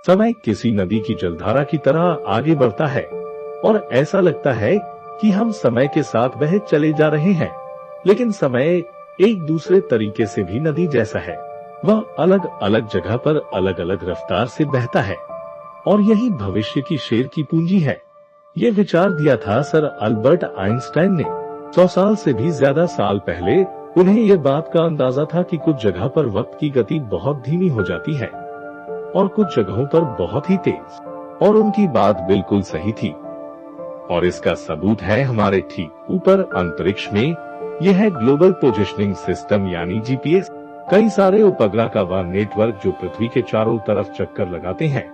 समय किसी नदी की जलधारा की तरह आगे बढ़ता है और ऐसा लगता है कि हम समय के साथ बह चले जा रहे हैं, लेकिन समय एक दूसरे तरीके से भी नदी जैसा है। वह अलग अलग जगह पर अलग अलग रफ्तार से बहता है और यही भविष्य की शेर की पूंजी है। ये विचार दिया था सर अल्बर्ट आइंस्टाइन ने 100 साल से भी ज्यादा साल पहले। उन्हें यह बात का अंदाजा था कि कुछ जगह पर वक्त की गति बहुत धीमी हो जाती है और कुछ जगहों पर बहुत ही तेज, और उनकी बात बिल्कुल सही थी। और इसका सबूत है हमारे ठीक ऊपर अंतरिक्ष में। यह है ग्लोबल पोजिशनिंग सिस्टम यानी जीपीएस। कई सारे उपग्रह का वह नेटवर्क जो पृथ्वी के चारों तरफ चक्कर लगाते हैं।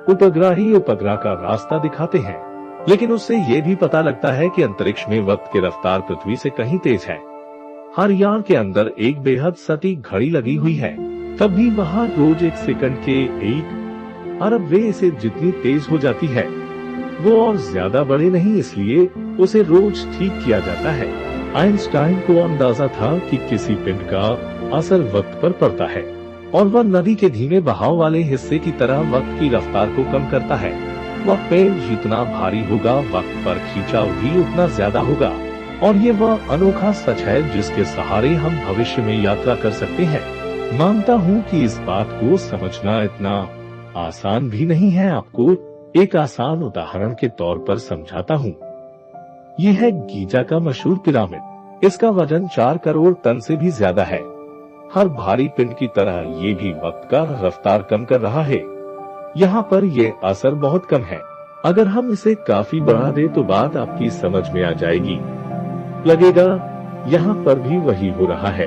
उपग्रह ही उपग्रह का रास्ता दिखाते हैं, लेकिन उससे ये भी पता लगता है कि अंतरिक्ष में वक्त की रफ्तार पृथ्वी से कहीं तेज है। हर यान के अंदर एक बेहद सटीक घड़ी लगी हुई है, तब भी वहाँ रोज एक सेकंड के 1 अरब वे से जितनी तेज हो जाती है वो और ज्यादा बड़े नहीं, इसलिए उसे रोज ठीक किया जाता है। आइंस्टाइन को अंदाजा था कि किसी पिंड का असर वक्त पर पड़ता है और वह नदी के धीमे बहाव वाले हिस्से की तरह वक्त की रफ्तार को कम करता है। वह पेड़ जितना भारी होगा वक्त पर खींचाव भी उतना ज्यादा होगा, और ये वह अनोखा सच है जिसके सहारे हम भविष्य में यात्रा कर सकते हैं। मानता हूँ कि इस बात को समझना इतना आसान भी नहीं है। आपको एक आसान उदाहरण के तौर पर समझाता हूँ। ये है गीजा का मशहूर पिरामिड। इसका वजन 4 करोड़ टन से भी ज्यादा है। हर भारी पिंड की तरह ये भी वक्त का रफ्तार कम कर रहा है। यहाँ पर ये असर बहुत कम है। अगर हम इसे काफी बढ़ा दे तो बात आपकी समझ में आ जाएगी। लगेगा यहाँ पर भी वही हो रहा है,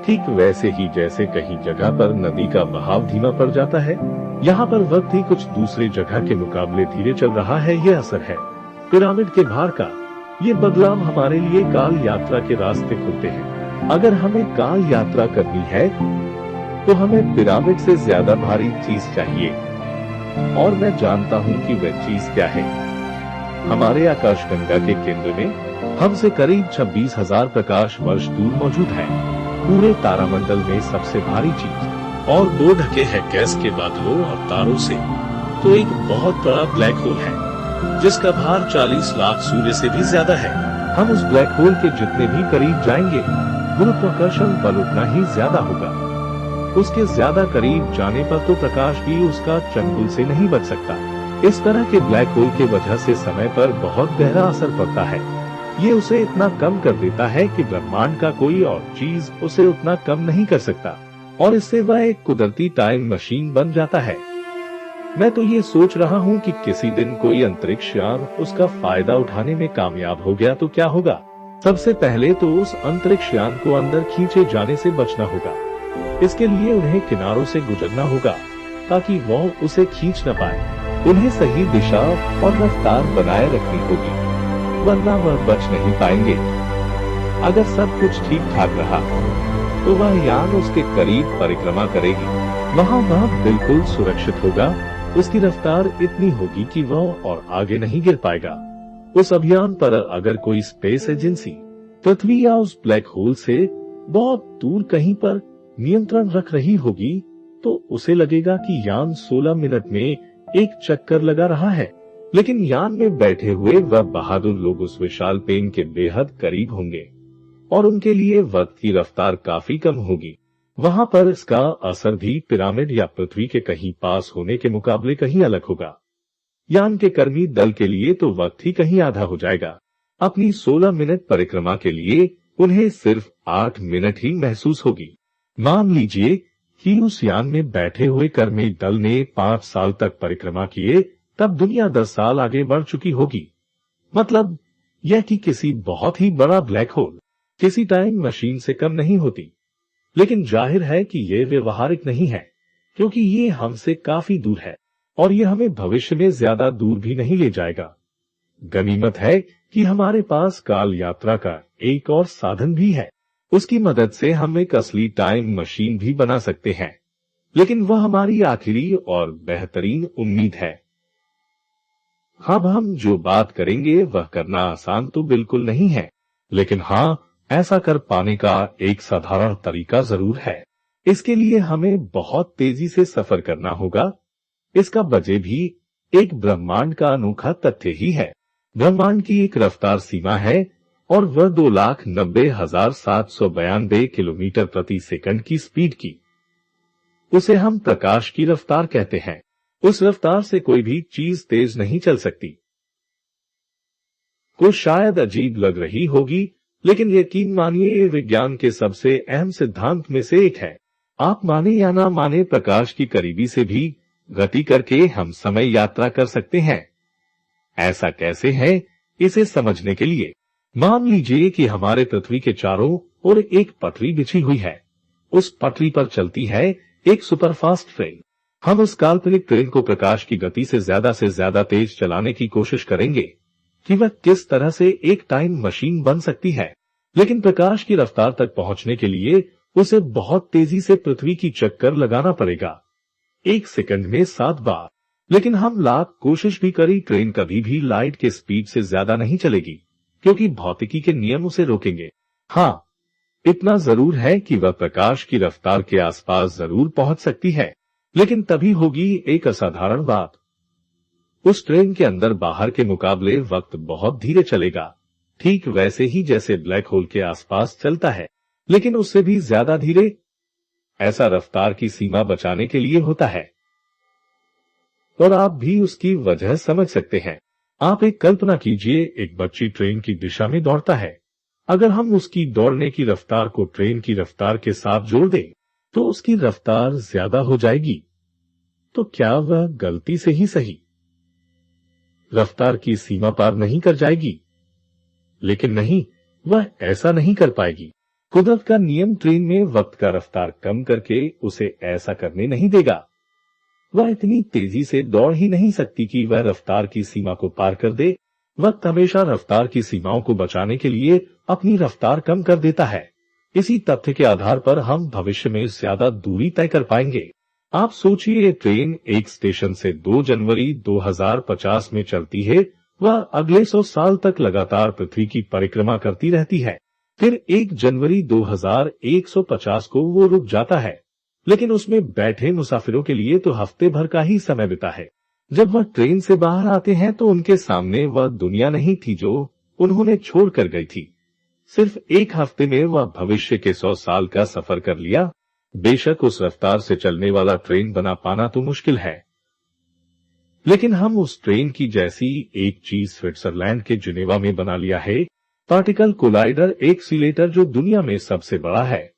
ठीक वैसे ही जैसे कहीं जगह पर नदी का बहाव धीमा पड़ जाता है। यहाँ पर वक्त ही कुछ दूसरी जगह के मुकाबले धीरे चल रहा है। ये असर है पिरामिड के भार का। ये बदलाव हमारे लिए काल यात्रा के रास्ते खुलते हैं। अगर हमें काल यात्रा करनी है तो हमें पिरामिड से ज्यादा भारी चीज चाहिए, और मैं जानता हूँ कि वह चीज क्या है। हमारे आकाशगंगा के केंद्र में हमसे करीब 26,000 प्रकाश वर्ष दूर मौजूद है पूरे तारामंडल में सबसे भारी चीज, और वो ढके है गैस के बादलों और तारों से। तो एक बहुत बड़ा ब्लैक होल है जिसका भार 40 लाख सूर्य से भी ज्यादा है। हम उस ब्लैक होल के जितने भी करीब जाएंगे गुरुत्वाकर्षण बल उतना ही ज्यादा होगा। उसके ज्यादा करीब जाने पर तो प्रकाश भी उसका चंगुल से नहीं बच सकता। इस तरह के ब्लैक होल के वजह से समय पर बहुत गहरा असर पड़ता है। ये उसे इतना कम कर देता है कि ब्रह्मांड का कोई और चीज उसे उतना कम नहीं कर सकता, और इससे वह एक कुदरती टाइम मशीन बन जाता है। मैं तो ये सोच रहा हूँ कि किसी दिन कोई अंतरिक्ष यान उसका फायदा उठाने में कामयाब हो गया तो क्या होगा। सबसे पहले तो उस अंतरिक्ष यान को अंदर खींचे जाने से बचना होगा। इसके लिए उन्हें किनारों से गुजरना होगा ताकि वह उसे खींच न पाए। उन्हें सही दिशा और रफ्तार बनाए रखनी होगी, वरना वह बच नहीं पाएंगे। अगर सब कुछ ठीक ठाक रहा तो वह यान उसके करीब परिक्रमा करेगी। वहाँ वह बिल्कुल सुरक्षित होगा। उसकी रफ्तार इतनी होगी कि वह और आगे नहीं गिर पाएगा। उस अभियान पर अगर कोई स्पेस एजेंसी पृथ्वी या उस ब्लैक होल से बहुत दूर कहीं पर नियंत्रण रख रही होगी तो उसे लगेगा कि यान 16 मिनट में एक चक्कर लगा रहा है, लेकिन यान में बैठे हुए वह बहादुर लोग उस विशाल पेन के बेहद करीब होंगे और उनके लिए वक्त की रफ्तार काफी कम होगी। वहाँ पर इसका असर भी पिरामिड या पृथ्वी के कहीं पास होने के मुकाबले कहीं अलग होगा। यान के कर्मी दल के लिए तो वक्त ही कहीं आधा हो जाएगा। अपनी 16 मिनट परिक्रमा के लिए उन्हें सिर्फ 8 मिनट ही महसूस होगी। मान लीजिए कि उस यान में बैठे हुए कर्मी दल ने 5 साल तक परिक्रमा किए, तब दुनिया 10 साल आगे बढ़ चुकी होगी। मतलब यह कि किसी बहुत ही बड़ा ब्लैक होल किसी टाइम मशीन से कम नहीं होती। लेकिन जाहिर है कि ये व्यवहारिक नहीं है, क्योंकि ये हमसे काफी दूर है और ये हमें भविष्य में ज्यादा दूर भी नहीं ले जाएगा। गनीमत है कि हमारे पास काल यात्रा का एक और साधन भी है। उसकी मदद से हम एक असली टाइम मशीन भी बना सकते हैं, लेकिन वह हमारी आखिरी और बेहतरीन उम्मीद है। अब हम जो बात करेंगे वह करना आसान तो बिल्कुल नहीं है, लेकिन हाँ, ऐसा कर पाने का एक साधारण तरीका जरूर है। इसके लिए हमें बहुत तेजी से सफर करना होगा। इसका वजह भी एक ब्रह्मांड का अनोखा तथ्य ही है। ब्रह्मांड की एक रफ्तार सीमा है और वह 2,90,792 किलोमीटर प्रति सेकंड की स्पीड की। उसे हम प्रकाश की रफ्तार कहते हैं। उस रफ्तार से कोई भी चीज तेज नहीं चल सकती। कुछ शायद अजीब लग रही होगी, लेकिन यकीन मानिए ये विज्ञान के सबसे अहम सिद्धांत में से एक है। आप माने या ना माने, प्रकाश की करीबी से भी गति करके हम समय यात्रा कर सकते हैं। ऐसा कैसे है, इसे समझने के लिए मान लीजिए कि हमारे पृथ्वी के चारों ओर एक पटरी बिछी हुई है। उस पटरी पर चलती है एक सुपरफास्ट ट्रेन। हम उस काल्पनिक ट्रेन को प्रकाश की गति से ज्यादा तेज चलाने की कोशिश करेंगे कि वह किस तरह से एक टाइम मशीन बन सकती है। लेकिन प्रकाश की रफ्तार तक पहुंचने के लिए उसे बहुत तेजी से पृथ्वी की चक्कर लगाना पड़ेगा, 1 सेकंड में 7 बार। लेकिन हम लाख कोशिश भी करी, ट्रेन कभी भी लाइट के स्पीड से ज्यादा नहीं चलेगी, क्योंकि भौतिकी के नियम उसे रोकेंगे। हाँ, इतना जरूर है कि वह प्रकाश की रफ्तार के आसपास जरूर पहुंच सकती है, लेकिन तभी होगी एक असाधारण बात। उस ट्रेन के अंदर बाहर के मुकाबले वक्त बहुत धीरे चलेगा, ठीक वैसे ही जैसे ब्लैक होल के आसपास चलता है, लेकिन उससे भी ज्यादा धीरे। ऐसा रफ्तार की सीमा बचाने के लिए होता है, और आप भी उसकी वजह समझ सकते हैं। आप एक कल्पना कीजिए, एक बच्ची ट्रेन की दिशा में दौड़ता है। अगर हम उसकी दौड़ने की रफ्तार को ट्रेन की रफ्तार के साथ जोड़ दें, तो उसकी रफ्तार ज्यादा हो जाएगी। तो क्या वह गलती से ही सही रफ्तार की सीमा पार नहीं कर जाएगी? लेकिन नहीं, वह ऐसा नहीं कर पाएगी। कुदरत का नियम ट्रेन में वक्त का रफ्तार कम करके उसे ऐसा करने नहीं देगा। वह इतनी तेजी से दौड़ ही नहीं सकती कि वह रफ्तार की सीमा को पार कर दे। वक्त हमेशा रफ्तार की सीमाओं को बचाने के लिए अपनी रफ्तार कम कर देता है। इसी तथ्य के आधार पर हम भविष्य में ज्यादा दूरी तय कर पाएंगे। आप सोचिए, ट्रेन एक स्टेशन से 2 जनवरी 2050 में चलती है। वह अगले 100 साल तक लगातार पृथ्वी की परिक्रमा करती रहती है। फिर 1 जनवरी 2150 को वो रुक जाता है, लेकिन उसमें बैठे मुसाफिरों के लिए तो हफ्ते भर का ही समय बीता है। जब वह ट्रेन से बाहर आते हैं तो उनके सामने वह दुनिया नहीं थी जो उन्होंने छोड़कर गई थी। सिर्फ 1 हफ्ते में वह भविष्य के 100 साल का सफर कर लिया। बेशक उस रफ्तार से चलने वाला ट्रेन बना पाना तो मुश्किल है, लेकिन हम उस ट्रेन की जैसी एक चीज स्विट्जरलैंड के जिनेवा में बना लिया है। पार्टिकल कोलाइडर एक्सीलेटर, जो दुनिया में सबसे बड़ा है।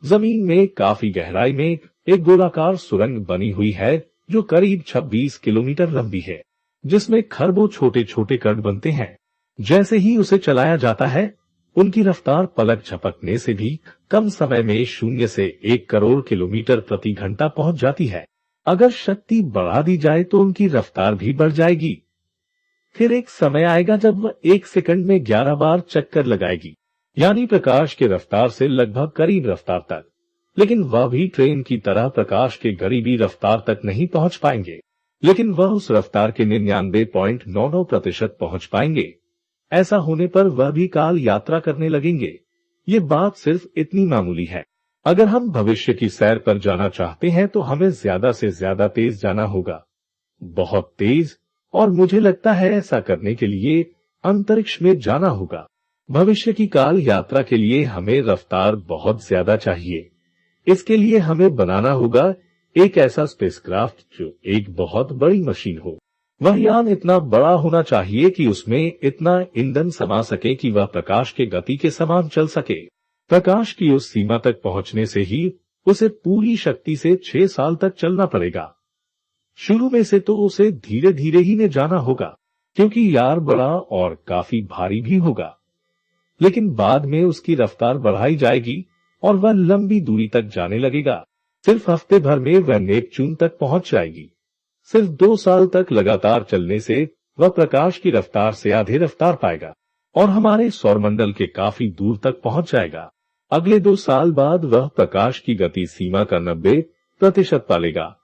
जमीन में काफी गहराई में एक गोलाकार सुरंग बनी हुई है जो करीब 26 किलोमीटर लंबी है, जिसमें खरबों छोटे छोटे कण बनते हैं। जैसे ही उसे चलाया जाता है, उनकी रफ्तार पलक झपकने से भी कम समय में 0 से 1 करोड़ किलोमीटर प्रति घंटा पहुंच जाती है। अगर शक्ति बढ़ा दी जाए तो उनकी रफ्तार भी बढ़ जाएगी। फिर एक समय आएगा जब वह 1 सेकंड में 11 बार चक्कर लगाएगी, यानी प्रकाश के रफ्तार से लगभग करीब रफ्तार तक। लेकिन वह भी ट्रेन की तरह प्रकाश के करीबी रफ्तार तक नहीं पहुंच पाएंगे, लेकिन वह उस रफ्तार के 99.99% पहुंच पाएंगे। ऐसा होने पर वह भी काल यात्रा करने लगेंगे। ये बात सिर्फ इतनी मामूली है। अगर हम भविष्य की सैर पर जाना चाहते हैं तो हमें ज्यादा से ज्यादा तेज जाना होगा, बहुत तेज। और मुझे लगता है ऐसा करने के लिए अंतरिक्ष में जाना होगा। भविष्य की काल यात्रा के लिए हमें रफ्तार बहुत ज्यादा चाहिए। इसके लिए हमें बनाना होगा एक ऐसा स्पेसक्राफ्ट जो एक बहुत बड़ी मशीन हो। वह यान इतना बड़ा होना चाहिए कि उसमें इतना ईंधन समा सके कि वह प्रकाश के गति के समान चल सके। प्रकाश की उस सीमा तक पहुंचने से ही उसे पूरी शक्ति से 6 साल तक चलना पड़ेगा। शुरू में से तो उसे धीरे धीरे ही ने जाना होगा, क्योंकि यार बड़ा और काफी भारी भी होगा। लेकिन बाद में उसकी रफ्तार बढ़ाई जाएगी और वह लंबी दूरी तक जाने लगेगा। सिर्फ हफ्ते भर में वह नेपच्यून तक पहुंच जाएगी। सिर्फ 2 साल तक लगातार चलने से वह प्रकाश की रफ्तार से आधे रफ्तार पाएगा और हमारे सौरमंडल के काफी दूर तक पहुंच जाएगा। अगले 2 साल बाद वह प्रकाश की गति सीमा का 90% पालेगा।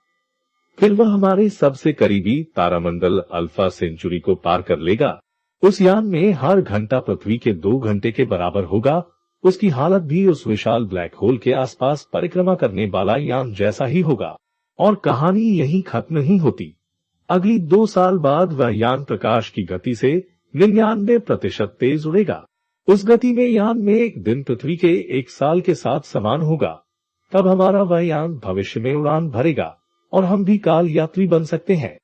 फिर वह हमारे सबसे करीबी तारामंडल अल्फा सेंचुरी को पार कर लेगा। उस यान में हर घंटा पृथ्वी के 2 घंटे के बराबर होगा। उसकी हालत भी उस विशाल ब्लैक होल के आसपास परिक्रमा करने वाला यान जैसा ही होगा। और कहानी यही खत्म नहीं होती। अगली 2 साल बाद वह यान प्रकाश की गति से 99% तेज उड़ेगा। उस गति में यान में एक दिन पृथ्वी के 1 साल के साथ समान होगा। तब हमारा वह यान भविष्य में उड़ान भरेगा और हम भी काल यात्री बन सकते हैं।